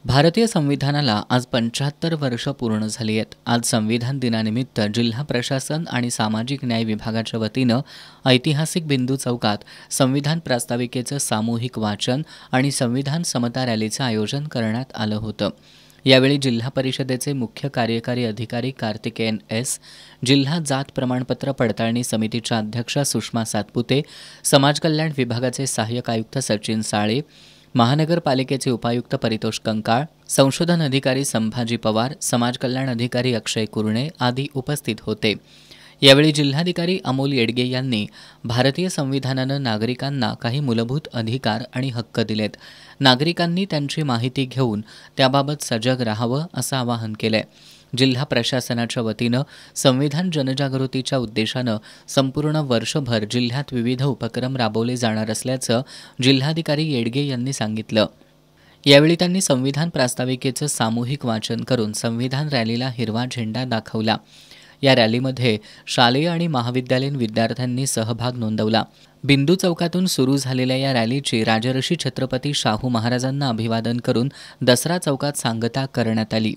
भारतीय संविधानाला आज 75 वर्ष पूर्ण झाली आहेत। आज संविधान दिनानिमित्त जिल्हा प्रशासन आणि सामाजिक न्याय विभागाच्या वतीनं ऐतिहासिक बिंदू चौकात संविधान प्रास्ताविकेचं सामूहिक वाचन आणि संविधान समता रॅलीचं आयोजन करण्यात आलं होतं। यावेळी जिल्हा परिषदेचे मुख्य कार्यकारी अधिकारी कार्तिकेयन एस, जिल्हा जात प्रमाणपत्र पडताळणी समितीच्या अध्यक्षा सुषमा सातपुते, समाज कल्याण विभागाचे सहाय्यक आयुक्त सचिन साळे, महानगरपालिकेचे उपायुक्त परितोष कंकाळ, संशोधन अधिकारी संभाजी पवार, समाज कल्याण अधिकारी अक्षय कुरणे आदी उपस्थित होते। यावेळी जिल्हाधिकारी अमोल येडगे यांनी भारतीय संविधानानं नागरिकांना काही मूलभूत अधिकार आणि हक्क दिलेत। नागरिकांनी त्यांची माहिती घेऊन त्याबाबत सजग राहावं असं आवाहन केलंय। जिल्हा प्रशासनाच्या वतीनं संविधान जनजागृतीच्या उद्देशानं संपूर्ण वर्षभर जिल्ह्यात विविध उपक्रम राबवले जाणार असल्याचं जिल्हाधिकारी येडगे यांनी सांगितलं। यावेळी त्यांनी संविधान प्रास्ताविकेचं सामूहिक वाचन करून संविधान रॅलीला हिरवा झेंडा दाखवला। या रॅलीमध्ये शालेय आणि महाविद्यालयीन विद्यार्थ्यांनी सहभाग नोंदवला। बिंदू चौकातून सुरू झालेल्या या रॅलीची राजर्षी छत्रपती शाहू महाराजांना अभिवादन करून दसरा चौकात सांगता करण्यात आली।